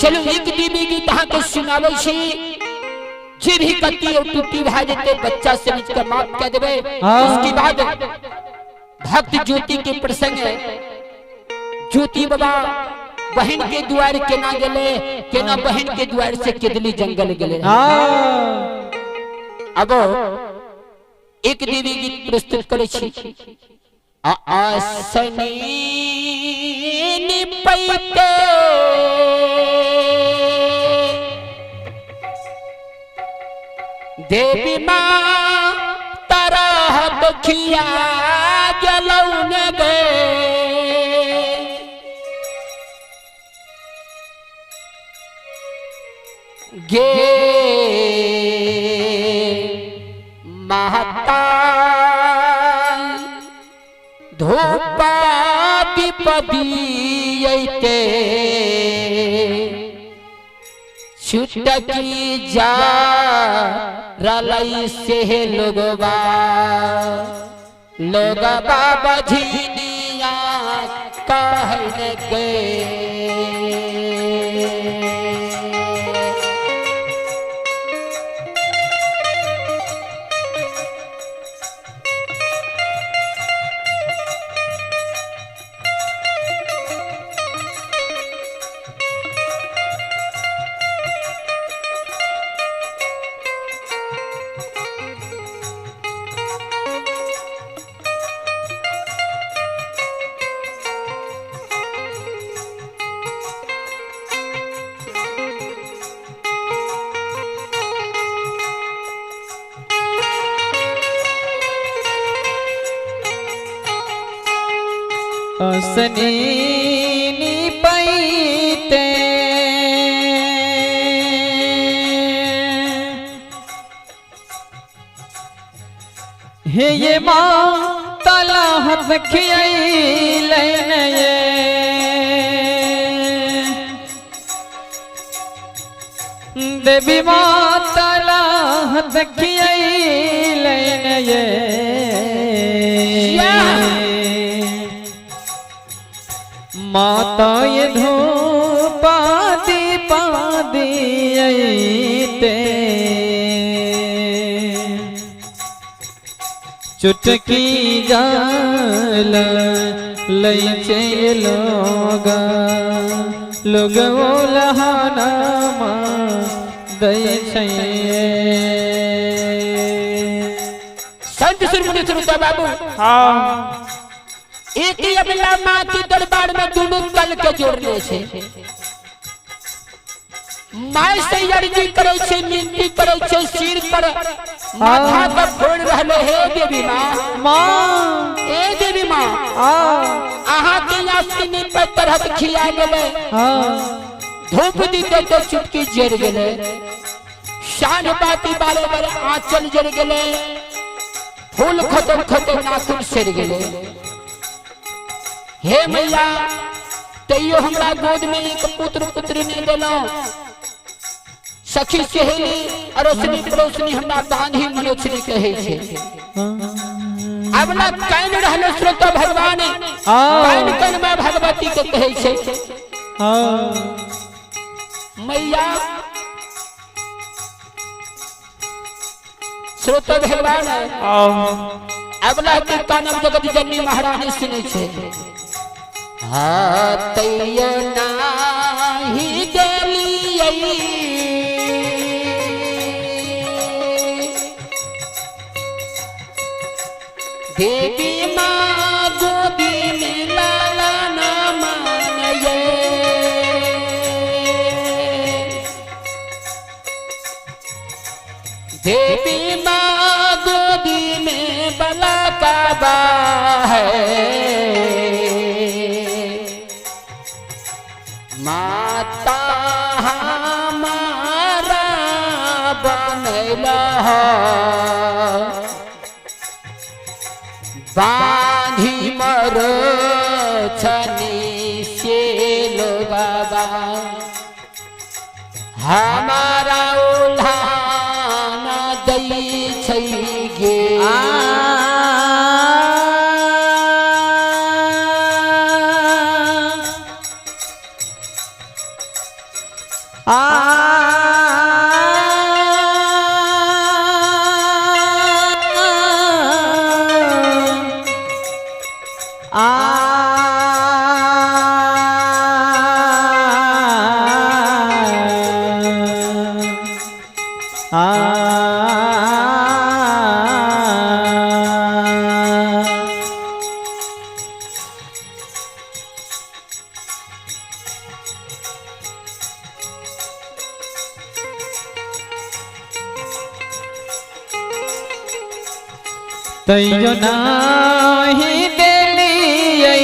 चलो एक देवी गीत अहाँ के सुनावे छी जे भी गलती और टूटी भा जेते बच्चा समझ के माफ कर देबे। उसके बाद भक्त ज्योति के प्रसंग है। ज्योति बाबा बहन के द्वार केना गेले, केना बहन के द्वार से केदली जंगल गेले। अब एक देवी गीत प्रस्तुत करे छी। आसनी निपैते देवी माँ तरह दुखिया जलौन गे गे महता धूपा दीप दियते छुटकी जा रलई से लोगबा लोगबा बझिनिया कहने गए। आसनी निपैते हे ये माँ तला हाथ खियाइले ये देवी माँ तला हाथ खियाइले ये माता ये धूपा दीपा दियते चुटकी जाल लैचे लोगा लोग लहाना दै छै। संत सुरमुनि श्रोता बाबू हाँ एक ही अबला माँ के दरबार में दोनों कल के जोड़ने से माय से अर्जी करे छे, मिनती करे छे, सिर पर माथा पर फोड़ रहले। हे देवी माँ, माँ ए देवी माँ, आहा के आस्तीन पर तरह खिया गेले, धूप दीते तो चुटकी जर गेले, शान बाती बाले बाले आंचल जर गेले, फूल खतम खतम नाखून सर गेले। हे मैया तैयो हमरा गोद में एक पुत्र पुत्री ने देलो। सखी सहेली अरोसनी पड़ोसनी हमरा बांधी मनोचनी कहे छे। अबला कैन रहले श्रोता भगवान कैन कैन में भगवती के कहे छे। मैया श्रोता भगवान अबला के कानम जगत जननी महारानी सुने छे। तैयो नाही देलियै देवी माँ गोदी में लाला ना मानये देवी माँ गोदी में बला काबा है माता हमारा बनला बांधी मर छनी से लोगबा हमारा उल्हाना दई छै गे। तैयो नाही देलियै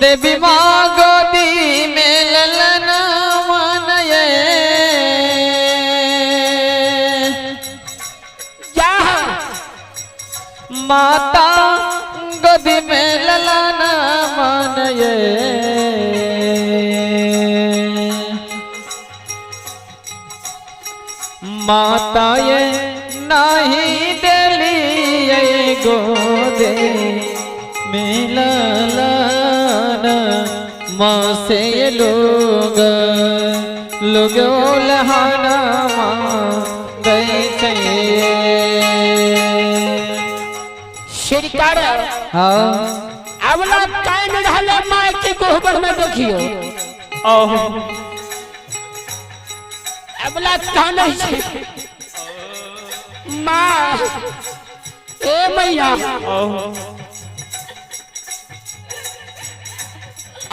देवी माँ गोदी में ललन मनये माता गोदी में ललन मनये माता ये नहीं देलियै गोदे मिललन माँ से लोग लहाना गए शिरकार अवला कान ढाले माँ के गोबर में देखियो अबला कान है माँ ए मैया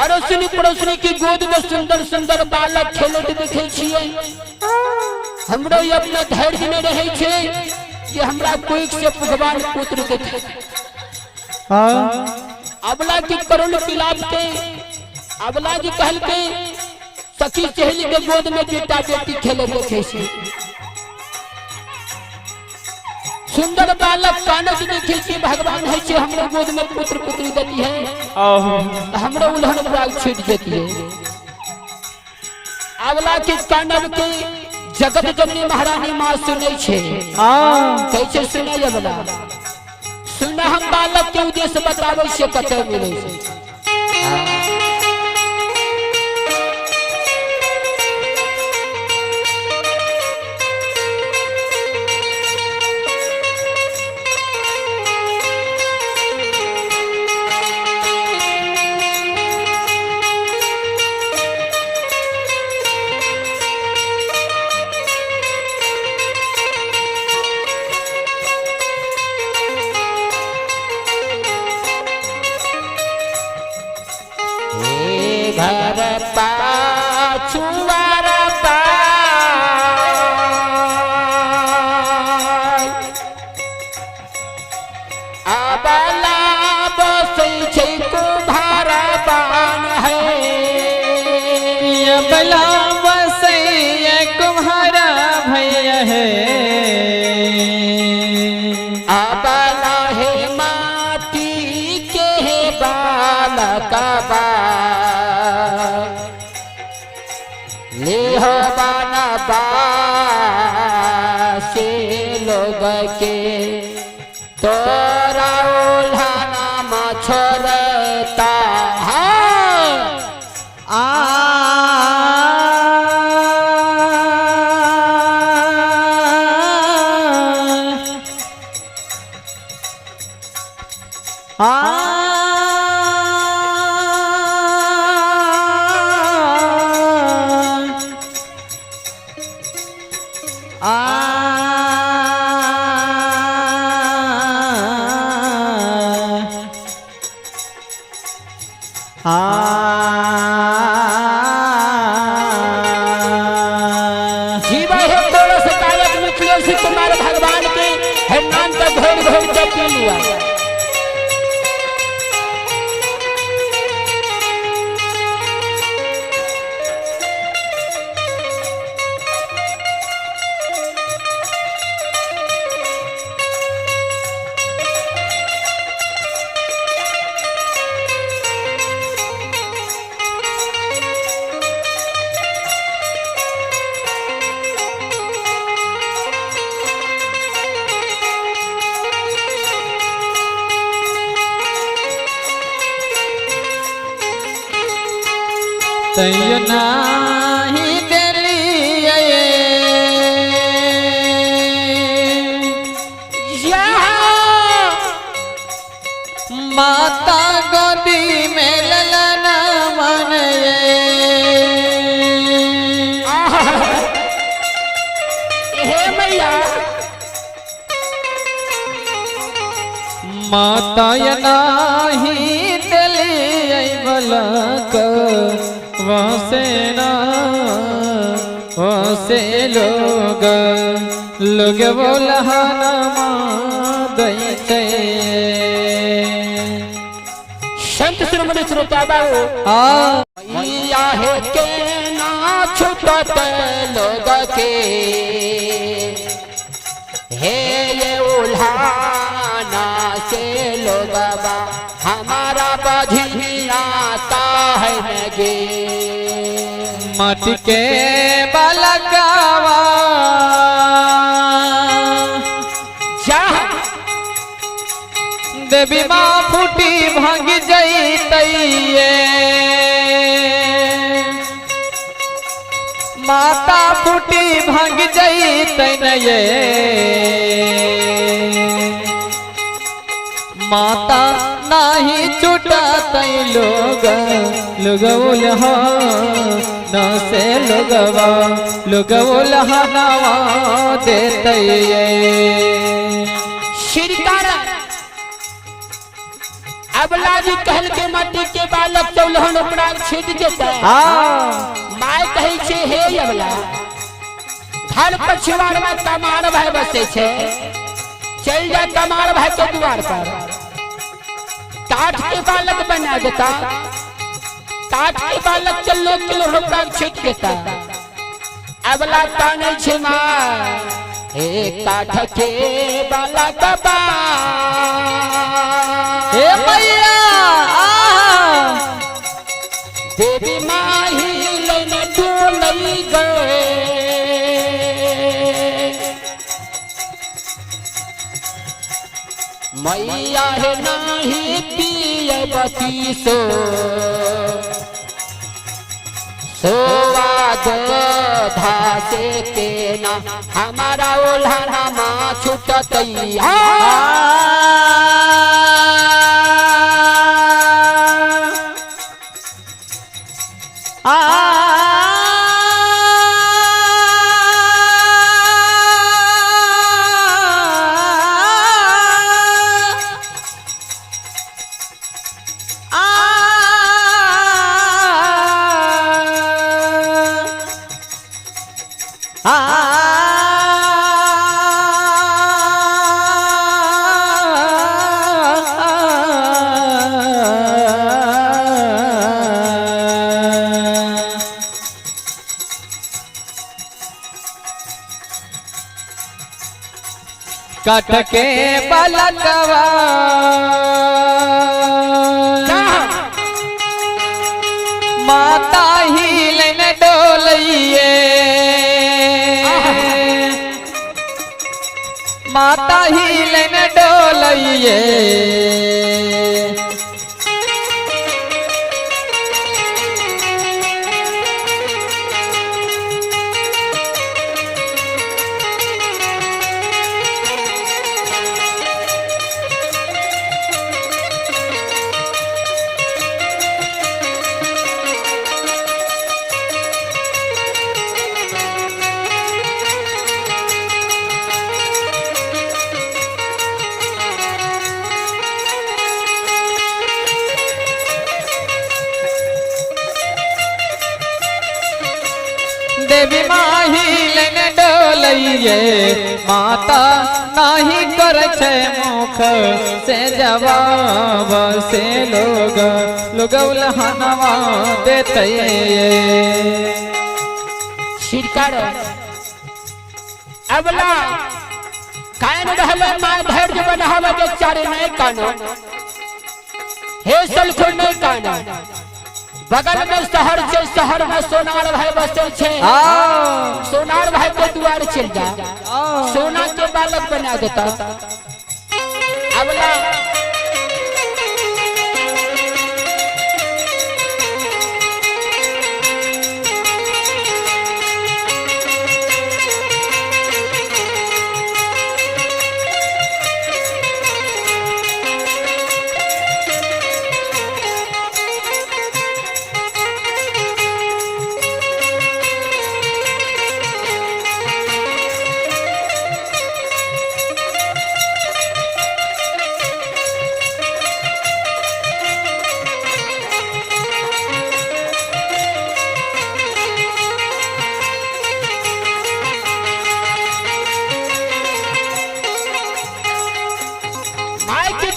अड़ोसनी पड़ोसनी की गोद में सुंदर सुंदर बालक खेलत देखे छिए हमरो अपना धैर्य में रहे छे कि हमरा कोई से भगवान पुत्र देखे अबला की करुण पिलाप के अबला जी कहल के सखी सहेली के गोद में बेटा बेटी खेले देखे छी सुंदर बालक कानक देखे छी भगवान है छे हमरो गोद में पुत्र पुत्री देती है हमरो उल्हन प्राग छूट जेती है अगला के कानक के जगत जननी महारानी मां सुनै छे कैसे सुनै अगला सुना हम बालक के उद्देश्य बताबै से कते मिलै छै घर पाछुआर अबला बसै छै कुम्हार बान है अबला बसै कुम्हार भैया है अबला है माटी के बालक बा लेहो बाना से लोग के तोरा उल्हाना मछोरता जीवा है तोरा से कायक निकलियो से तुम्हारे भगवान के है नाम का घोर घोर जप लिया तैयो नाही देलिए माता गोदी में ललना मन हे मैया माता नाही दिलिए बलक वसेना वसे लोग बोलहना दैते संत श्रोमणी श्रोता बाबू मैया है के ना छुटत लोग के हे ये उल्हाना से लोग हमारा बधियाता है गे माटी के बलकावा देवी माँ फूटी भांग जैतैये माता फूटी भांग जैतैये माता नाही छूटत लोग उल्हा न से लोग उल्हा नवा देते श्रीकार अबला जी कहल के माटी के बालक चौलहन अपराध छेद देता माय कहे छे हे अबला घर पछवाड़ में कमार भाई बसे छे चल जा कमार भाई के द्वार पर काठ के बालक बना देता काठ के बालक चलो किलो रुपया छीट देता अबला ताने छे मां हे काठ के बालक बा हे मैया देवी माही लेने डोलई गए मैया है नाही पिए बती सोवाद धासे के ना हमारा ओल्हा माँ छुटतैया काठ के बालकवा माता ही लेने डोलइए माता ही लेने डोलइए देवी माही लेने डोलइए माता नाही करे छे मुख से जवाब से लोग उल्हानवा देते शिरकार अबला कान रहले माय धैर्य बनावे के चारे नहीं कानो हे सलखो नहीं कानो बगल में शहर छे शहर में सोनार भाई बसे छे सोनार भाई के द्वार चल जा सोना के बालक बना देता अबला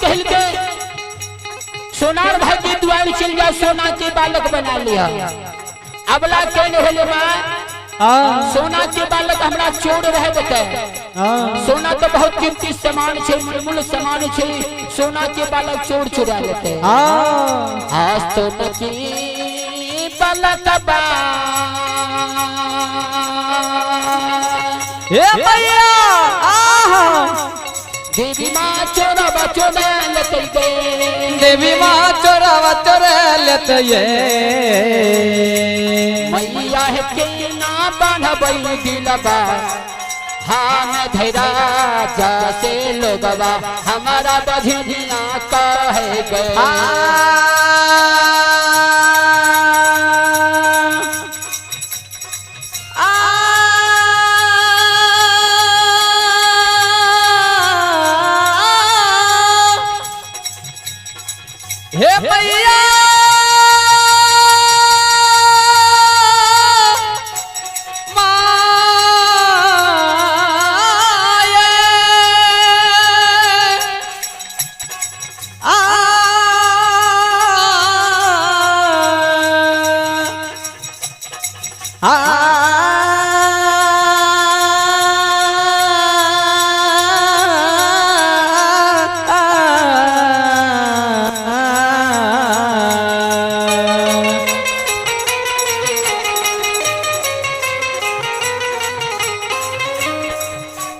कहल के सोनार भाई के द्वार चल जा, सोना के बालक बना लिया। अबला कहने होले माँ सोना के बालक हमरा चोर रहे बताए। सोना तो बहुत कीमती सामान छे, मूल सामान छे, सोना के बालक चोर चुरा लेते हैं। आज सोना की बालक बा देवी माँ चोरावा चोरा लेते ये, देवी माँ चोरावा चोरा लेते ये। मैया है के ना बनबई दिलबा हम धैरा जैसे लोगवा हमारा बधिया कहे गए। हे मैया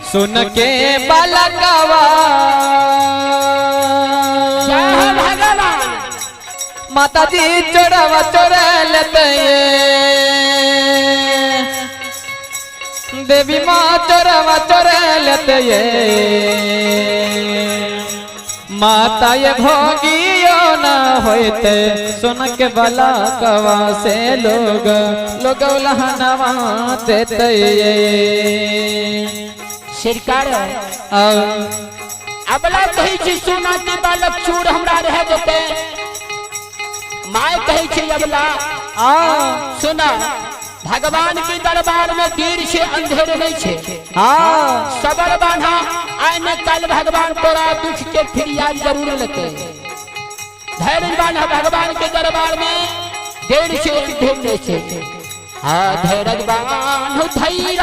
सुन के बालकवा माता जी चोरावा चोरा लेते ये, देवी माँ चोरावा चोरा लेते ये। माता ये भोगियो न होते सुन के बालकवा से लोग लहनवा देते ये। सरकार अबला कही छी सोना के बालक चोर हमरा रह देते। माय कही छी अबला सुना भगवान के दरबार में देर से अंधेर नहीं छे। सबर बांधा आने कल भगवान तोरा दुख के फिरियाद जरूर लेते। धैर्य बांधा भगवान के दरबार में देर से अंधेर नहीं छे। धैर्य बांधो धैर्य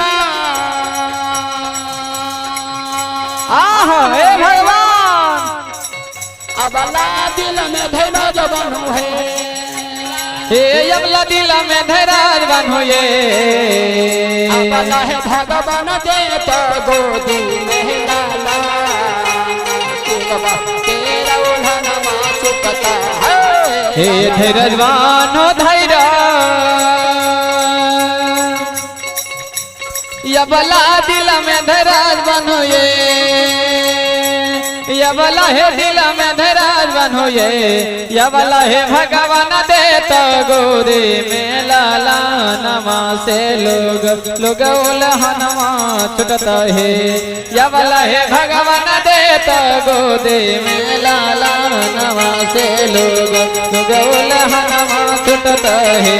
हे भगवान अबला दिल में धैर्य जवान है। हे अबला दिल में धैर्य बनो ये। अबला है भगवान दे तो गोदी में लाला तेरा उल्हनमा चुकता है। हे धैर्यवान हो धैर्य अबला दिल में धैर्य बनो ये। यबला है दिल में धैर्य बनो ये। यबला है भगवान दे तो गोदी में लाला नमा से लोग उल्हनमा छुटता है। यबला है भगवान दे तो गोदी में लाला नमा से लोग उल्हनमा छुटता है।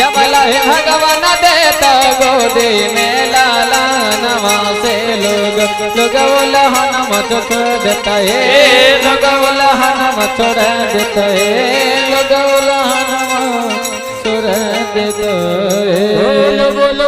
यबला है भगवान दे तो गोदी में लाला नमा से लोग उल्हनमा छुट देता है। लोग उल्हनमा छोड़ देता है। लोग उल्हनमा छोड़ देता है। बोलो बोलो